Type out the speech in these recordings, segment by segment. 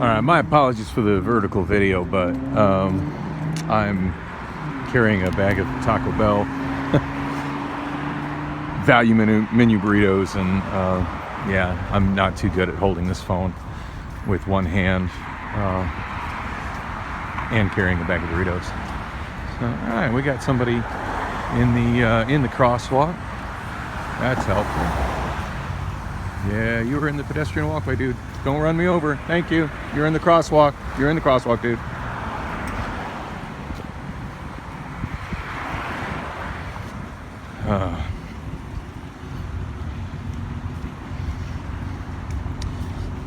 All right, my apologies for the vertical video, but I'm carrying a bag of Taco Bell value menu burritos, and yeah, I'm not too good at holding this phone with one hand and carrying a bag of burritos. So, all right, we got somebody in the crosswalk. That's helpful. Yeah, you were in the pedestrian walkway, dude. Don't run me over. Thank you. You're in the crosswalk. You're in the crosswalk, dude.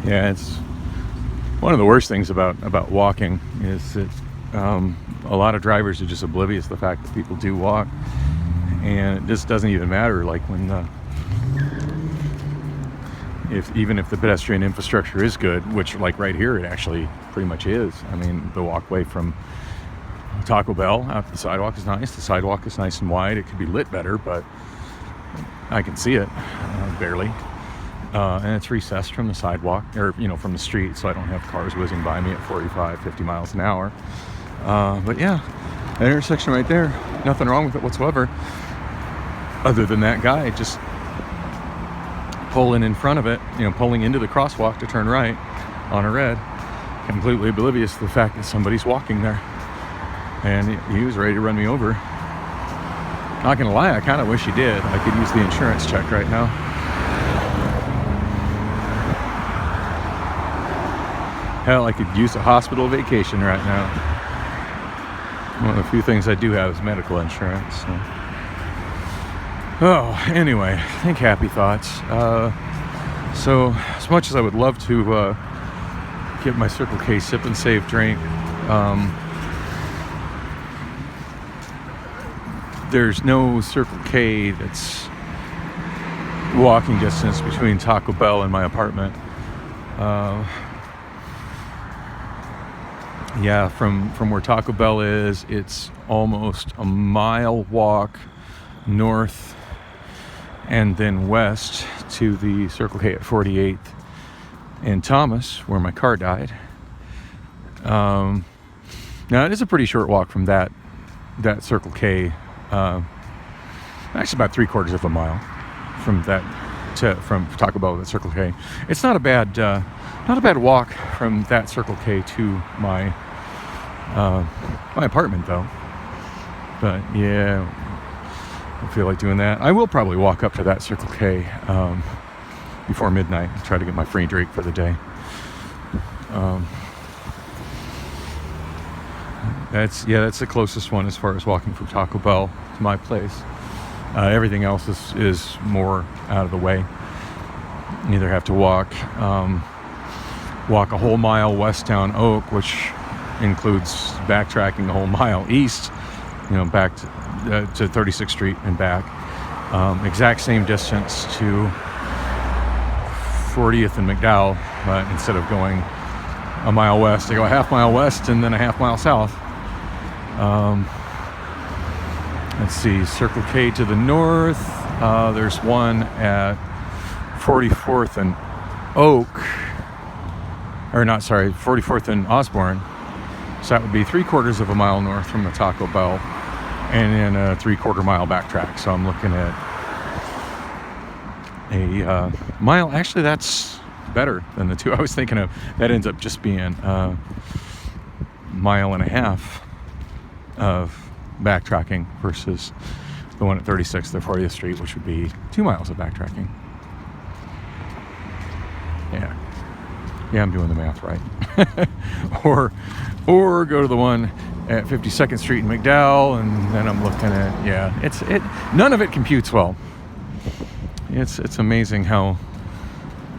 Yeah, it's one of the worst things about walking is that a lot of drivers are just oblivious to the fact that people do walk, and it just doesn't even matter. Like when even if the pedestrian infrastructure is good, which like right here it actually pretty much is. I mean, the walkway from Taco Bell out to the sidewalk is nice. The sidewalk is nice and wide. It could be lit better, but I can see it barely. And it's recessed from the sidewalk, or from the street, so I don't have cars whizzing by me at 45, 50 miles an hour. But yeah, that intersection right there, nothing wrong with it whatsoever, other than that guy just pulling in front of it, pulling into the crosswalk to turn right on a red, completely oblivious to the fact that somebody's walking there. And he was ready to run me over. Not gonna lie, I kind of wish he did. I could use the insurance check right now. Hell, I could use a hospital vacation right now. One of the few things I do have is medical insurance. So. Oh, anyway, think happy thoughts. So, as much as I would love to get my Circle K Sip and Save drink, there's no Circle K that's walking distance between Taco Bell and my apartment. Yeah, from where Taco Bell is, it's almost a mile walk north and then west to the Circle K at 48th and Thomas, where my car died. Now it is a pretty short walk from that Circle K. Actually, about 3/4 of a mile from Taco Bell to Circle K. It's not a bad walk from that Circle K to my apartment, though. But yeah, I feel like doing that. I will probably walk up to that Circle K before midnight and try to get my free drink for the day. That's the closest one as far as walking from Taco Bell to my place. Everything else is more out of the way. You either have to walk a whole mile west down Oak, which includes backtracking a whole mile east, back to 36th Street and back. Exact same distance to 40th and McDowell, but instead of going a mile west, I go a half mile west and then a half mile south. Let's see, Circle K to the north. There's one at 44th and Oak, 44th and Osborne. So that would be 3/4 of a mile north from the Taco Bell, and then a 3/4 mile backtrack. So I'm looking at a mile. Actually, that's better than the two I was thinking of. That ends up just being a mile and a half of backtracking versus the one at 36th or 40th Street, which would be 2 miles of backtracking. Yeah, I'm doing the math right. or go to the one at 52nd Street in McDowell, and then I'm looking at none of it computes well. It's amazing how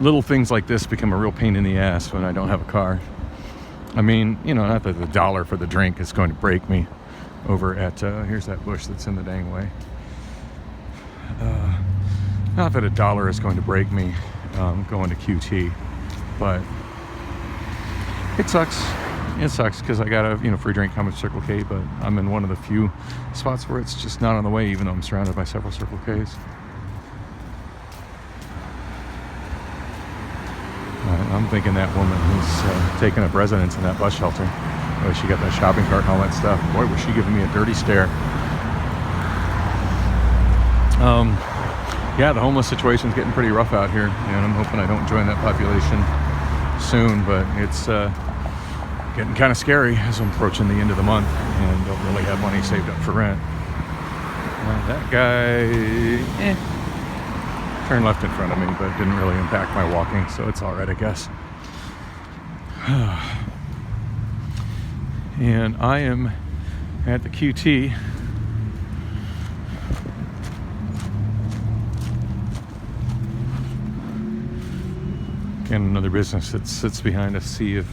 little things like this become a real pain in the ass when I don't have a car. I mean, not that the $1 for the drink is going to break me over at here's that bush that's in the dang way. Not that $1 is going to break me going to QT, but it sucks. It sucks because I got a free drink coming to Circle K, but I'm in one of the few spots where it's just not on the way, even though I'm surrounded by several Circle Ks. I'm thinking that woman who's taking up residence in that bus shelter. Oh, she got that shopping cart and all that stuff. Boy, was she giving me a dirty stare. Yeah, the homeless situation's getting pretty rough out here, and I'm hoping I don't join that population soon, but it's getting kind of scary as I'm approaching the end of the month and don't really have money saved up for rent. That guy turned left in front of me, but it didn't really impact my walking, so it's all right, I guess. And I am at the QT. Again, another business that sits behind a sea of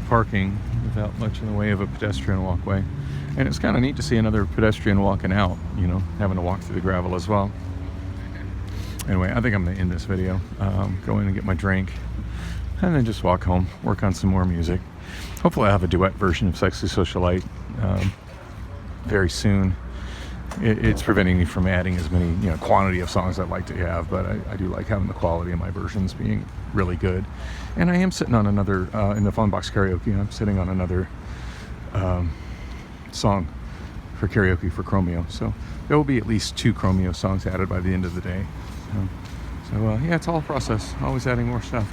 parking without much in the way of a pedestrian walkway. And it's kind of neat to see another pedestrian walking out, you know, having to walk through the gravel as well. Anyway, I think I'm going to end this video, go in and get my drink, and then just walk home, work on some more music. Hopefully I'll have a duet version of Sexy Socialite very soon. It's preventing me from adding as many, you know, quantity of songs I'd like to have, but I do like having the quality of my versions being really good. And I am sitting on another, in the Funbox Karaoke, I'm sitting on another song for karaoke for Chromeo. So there will be at least 2 Chromeo songs added by the end of the day. So yeah, it's all a process, always adding more stuff.